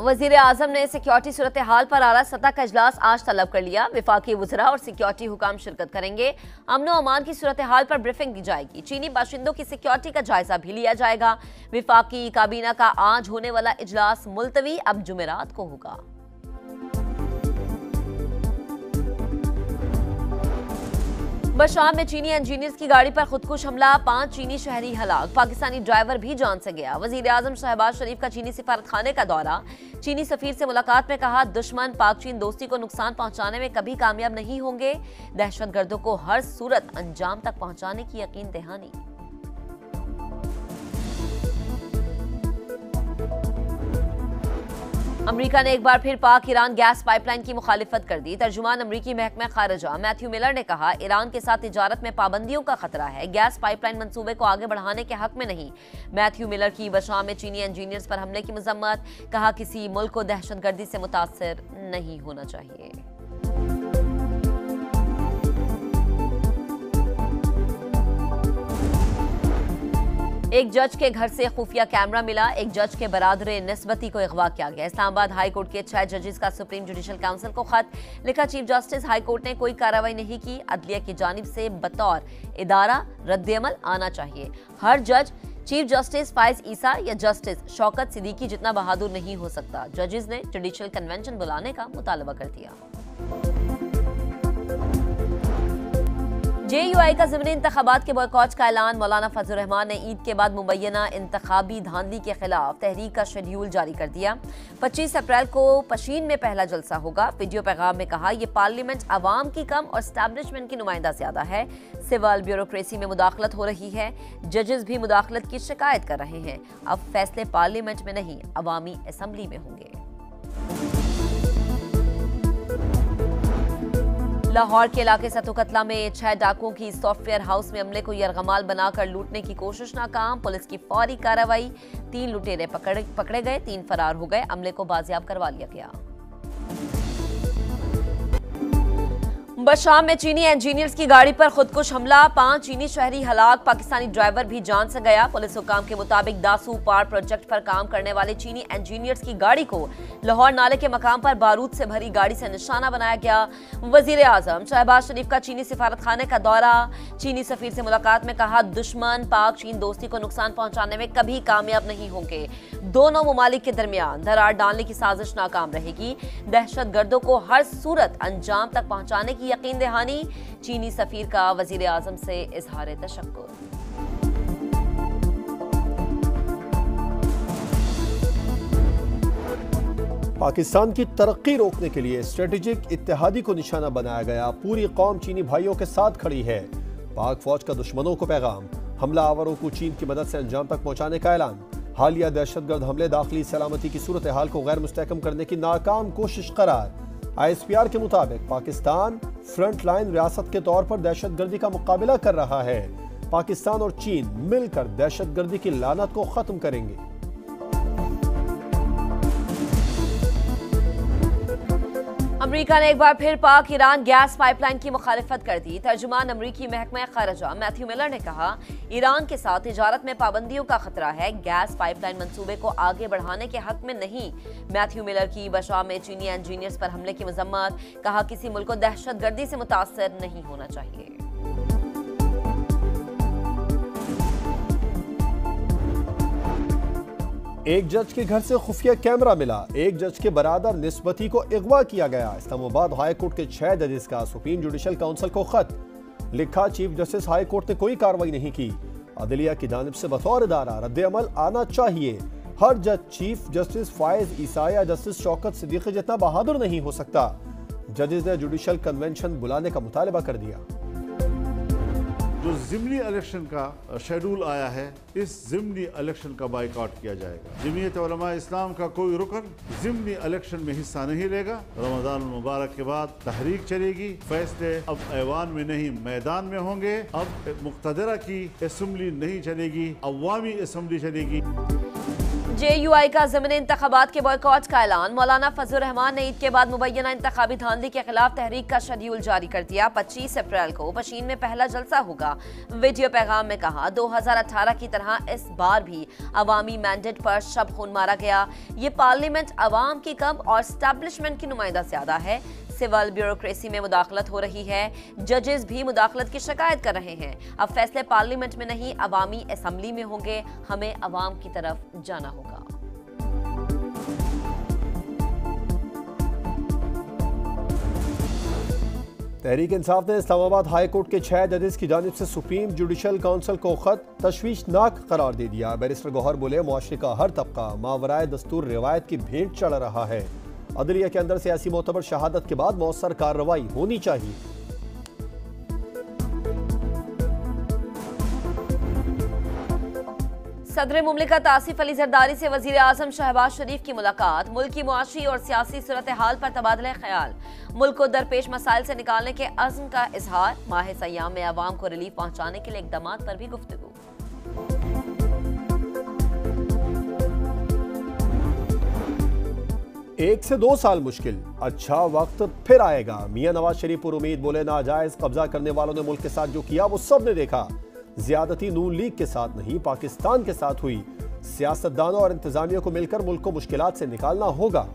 वजीर आजम ने सिक्योरिटी सूरत हाल पर आला सतह का इजलास आज तलब कर लिया। विफाकी वज़रा और सिक्योरिटी हुकाम शिरकत करेंगे। अमन व अमान की सूरत हाल पर ब्रीफिंग दी जाएगी। चीनी बाशिंदों की सिक्योरिटी का जायजा भी लिया जाएगा। विफाकी काबीना का आज होने वाला इजलास मुलतवी अब जुमेरात को होगा। बशाम में चीनी इंजीनियर्स की गाड़ी पर खुदकुश हमला, 5 चीनी शहरी हलाक, पाकिस्तानी ड्राइवर भी जान से गया। वजीर आजम शहबाज शरीफ का चीनी सिफारत खाने का दौरा। चीनी सफीर से मुलाकात में कहा, दुश्मन पाक चीन दोस्ती को नुकसान पहुंचाने में कभी कामयाब नहीं होंगे। दहशतगर्दों को हर सूरत अंजाम तक पहुंचाने की यकीन दहानी। अमरीका ने एक बार फिर पाक ईरान गैस पाइपलाइन की मुखालिफत कर दी। तर्जुमान अमरीकी महकमा खारजा मैथ्यू मिलर ने कहा, ईरान के साथ तिजारत में पाबंदियों का खतरा है, गैस पाइपलाइन मंसूबे को आगे बढ़ाने के हक में नहीं। मैथ्यू मिलर की बशाम में चीनी इंजीनियर्स पर हमले की मजम्मत, कहा किसी मुल्क को दहशतगर्दी से मुतासर नहीं होना चाहिए। एक जज के घर से खुफिया कैमरा मिला। एक जज के बरादरे निस्बती को अगवा किया गया। इस्लामाबाद हाई कोर्ट के 6 जजेस का सुप्रीम जुडिशल काउंसिल को खत लिखा। चीफ जस्टिस हाई कोर्ट ने कोई कार्रवाई नहीं की। अदलिया की जानिब से बतौर इदारा रद्द-ए-अमल आना चाहिए। हर जज चीफ जस्टिस फाइज ईसा या जस्टिस शौकत सिद्दीकी जितना बहादुर नहीं हो सकता। जजेस ने जुडिशल कन्वेंशन बुलाने का मुतालबा कर दिया। JUI का ज़िमनी इंतखाबात के बॉयकॉट का ऐलान। मौलाना फजल रहमान ने ईद के बाद मुबैना इंतखाबी धांधली के खिलाफ तहरीक का शेड्यूल जारी कर दिया। 25 अप्रैल को पशीन में पहला जलसा होगा। वीडियो पैगाम में कहा, यह पार्लियामेंट अवाम की कम और एस्टैब्लिशमेंट की नुमाइंदा ज्यादा है। सिविल ब्यूरोक्रेसी में मुदाखलत हो रही है। जजेस भी मुदाखलत की शिकायत कर रहे हैं। अब फैसले पार्लियामेंट में नहीं, अवामी असम्बली में होंगे। लाहौर के इलाके सतुकतला में 6 डाकुओं की सॉफ्टवेयर हाउस में हमले को यरगमाल बनाकर लूटने की कोशिश नाकाम। पुलिस की फौरी कार्रवाई। 3 लुटेरे पकड़े गए, 3 फरार हो गए। हमले को बाजियाब करवा लिया गया। बशाम में चीनी इंजीनियर्स की गाड़ी पर खुदकुश हमला, 5 चीनी शहरी हलाक, पाकिस्तानी ड्राइवर भी जान से गया। पुलिस हुकाम के मुताबिक दासू पार प्रोजेक्ट पर काम करने वाले चीनी इंजीनियर्स की गाड़ी को लाहौर नाले के मकाम पर बारूद से भरी गाड़ी से निशाना बनाया गया। वजीर आजम शहबाज शरीफ का चीनी सिफारत खाने का दौरा। चीनी सफीर से मुलाकात में कहा, दुश्मन पाक चीन दोस्ती को नुकसान पहुंचाने में कभी कामयाब नहीं होंगे। दोनों ममालिक के दरमियान दरार डालने की साजिश नाकाम रहेगी। दहशतगर्दों को हर सूरत अंजाम तक पहुंचाने की यकीन दहानी। चीनी सफीर का वजीर आजम से इजहार तशक्कुर। पाकिस्तान की तरक्की रोकने के लिए स्ट्रेटेजिक इत्तेहादी को निशाना बनाया गया। पूरी कौम चीनी भाइयों के साथ खड़ी है। पाक फौज का दुश्मनों को पैगाम, हमला आवरों को चीन की मदद से अंजाम तक पहुंचाने का ऐलान। हालिया दहशतगर्द हमले दाखिली सलामती की सूरत हाल को गैर मुस्तहकम करने की नाकाम कोशिश करार। ISPR के मुताबिक पाकिस्तान फ्रंट लाइन रियासत के तौर पर दहशतगर्दी का मुकाबला कर रहा है। पाकिस्तान और चीन मिलकर दहशतगर्दी की लानत को खत्म करेंगे। अमरीका ने एक बार फिर पाक ईरान गैस पाइपलाइन की मुखालिफत कर दी। तर्जुमान अमरीकी महकमा खारजा मैथ्यू मिलर ने कहा, ईरान के साथ तिजारत में पाबंदियों का खतरा है, गैस पाइपलाइन मंसूबे को आगे बढ़ाने के हक में नहीं। मैथ्यू मिलर की बशाम में चीनी इंजीनियर्स पर हमले की मजम्मत, कहा किसी मुल्क को दहशतगर्दी से मुतासर नहीं होना चाहिए। एक जज के घर से खुफिया कैमरा मिला। एक जज के बरादर निस्बती को अगवा किया गया। इस्लामाबाद हाई कोर्ट के 6 जजेस का सुप्रीम जुडिशल काउंसिल को खत लिखा। चीफ जस्टिस हाई कोर्ट ने कोई कार्रवाई नहीं की। अदलिया की जानिब से बतौर इदारा रद्द-ए-अमल आना चाहिए। हर जज चीफ जस्टिस फाइज ईसा या जस्टिस शौकत सिद्दीकी जितना बहादुर नहीं हो सकता। जजेस ने जुडिशल कन्वेंशन बुलाने का मुतालबा कर दिया। जो ज़िमनी इलेक्शन का शेड्यूल आया है, इस ज़िमनी इलेक्शन का बाइकआउट किया जाएगा। जमीयत उलमा इस्लाम का कोई रुकन ज़िमनी इलेक्शन में हिस्सा नहीं लेगा। रमज़ान मुबारक के बाद तहरीक चलेगी। फैसले अब ऐवान में नहीं, मैदान में होंगे। अब मुक़्तदरा की असम्बली नहीं चलेगी, अवामी असम्बली चलेगी। JUI का ज़िमनी इंतखाबात के बॉयकॉट का ऐलान। मौलाना फजलुर रहमान ने ईद के बाद मुबैना इंतखाबी धांधली के खिलाफ तहरीक का शेड्यूल जारी कर दिया। 25 अप्रैल को पशीन में पहला जलसा होगा। वीडियो पैगाम में कहा, 2018 की तरह इस बार भी अवामी मैंडेट पर शब खून मारा गया। ये पार्लियामेंट अवाम की कम और स्टैब्लिशमेंट की नुमाइंदा ज्यादा है। सिविल ब्यूरोक्रेसी में मुदाखलत हो रही है। जजेस भी मुदाखलत की शिकायत कर रहे हैं। अब फैसले पार्लियामेंट में नहीं, अवामी असम्बली में होंगे। हमें अवाम की तरफ जाना होगा। तहरीक इंसाफ ने इस्लामाबाद हाई कोर्ट के 6 जजेस की जानिब से सुप्रीम जुडिशल काउंसिल को खत तशवीशनाक करार दे दिया। बैरिस्टर गौहर बोले, मुआशरे का हर तबका मावराए दस्तूर रिवायत की भेंट चढ़ रहा है। अदलिया के अंदर सियासी मोतबर शहादत के बाद मौसर कार्रवाई होनी चाहिए। सदर मुमलिकत आसिफ अली जरदारी से वजीर आजम शहबाज शरीफ की मुलाकात। मुल्क की मुआशी और सियासी सूरत हाल पर तबादला ख्याल। मुल्क को दरपेश मसाइल से निकालने के अज़्म का इजहार। माह सयाम में अवाम को रिलीफ पहुंचाने के लिए इक़दामात पर भी गुफ्तगू। 1 से 2 साल मुश्किल, अच्छा वक्त फिर आएगा। मियां नवाज शरीफ पर उम्मीद बोले, नाजायज कब्जा करने वालों ने मुल्क के साथ जो किया वो सब ने देखा। ज्यादती नून लीग के साथ नहीं, पाकिस्तान के साथ हुई। सियासतदानों और इंतजामिया को मिलकर मुल्क को मुश्किलात से निकालना होगा।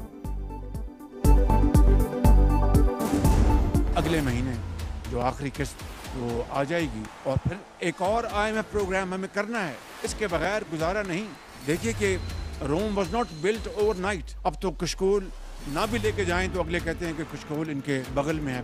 अगले महीने जो आखिरी किस्त वो आ जाएगी और फिर एक और IMF प्रोग्राम हमें करना है। इसके बगैर गुजारा नहीं। देखिए कि Rome was not built overnight. अब तो कशकोल ना भी लेके जाएं तो अगले कहते हैं कि कशकोल इनके बगल में है।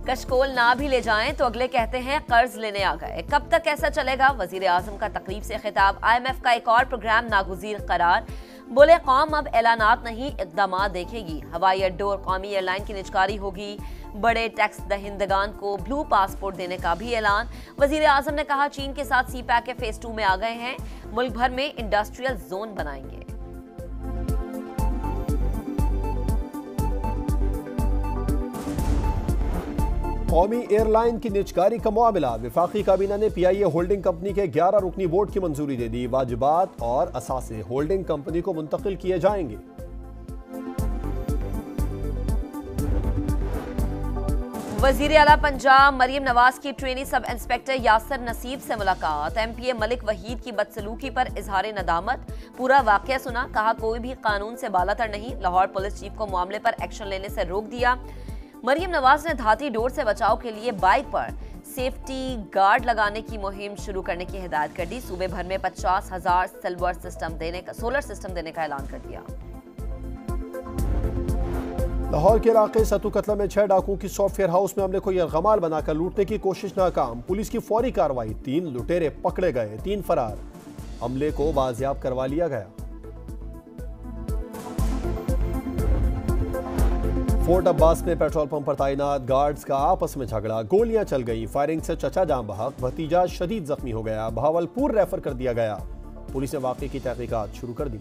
कशकोल ना भी ले जाएं तो अगले कहते हैं कर्ज लेने आ गए। कब तक ऐसा चलेगा? वजीर आजम का तकरीब से खिताब। IMF का एक और प्रोग्राम नागुज़ीर करार। बोले, कौम अब ऐलानात नहीं इक़दामात देखेगी। हवाई अड्डों और कौमी एयरलाइन की निजकारी होगी। बड़े टैक्स दहिंदगान को ब्लू पासपोर्ट देने का भी ऐलान। वजीर आजम ने कहा, चीन के साथ CPEC के फेज 2 में आ गए हैं। मुल्क भर में इंडस्ट्रियल जोन बनाएंगे। कौमी एयरलाइन की निजकारी का मामला। विफाकी काबीना ने PIA होल्डिंग कंपनी के 11 रुकनी बोर्ड की मंजूरी दे दी। वाजिबात और असासे होल्डिंग कंपनी को मुंतकिल किए जाएंगे। वजीर आला पंजाब मरियम नवाज की ट्रेनी सब इंस्पेक्टर यासर नसीब से मुलाकात। MPA मलिक वहीद की बदसलूकी पर इजहार नदामत। पूरा वाकया सुना, कहा कोई भी कानून से बालातर नहीं। लाहौर पुलिस चीफ को मामले पर एक्शन लेने से रोक दिया। मरियम नवाज ने धाती डोर से बचाव के लिए बाइक पर सेफ्टी गार्ड लगाने की मुहिम शुरू करने की हिदायत कर दी। सूबे भर में 50,000 सोलर सिस्टम देने का ऐलान कर दिया। लाहौर के इलाके सतू कतला में 6 डाकुओं की सॉफ्टवेयर हाउस में हमले को यरगमाल बनाकर लूटने की कोशिश नाकाम। पुलिस की फौरी कार्रवाई। 3 लुटेरे पकड़े गए, 3 फरार। हमले को बाजियाब करवा लिया गया। फोर्ट अब्बास में पेट्रोल पंप पर तैनात गार्ड्स का आपस में झगड़ा। गोलियां चल गई। फायरिंग से चचा जान बहक, भतीजा शदीद जख्मी हो गया। भावलपुर रेफर कर दिया गया। पुलिस ने वाकये की तहकीकात शुरू कर दी।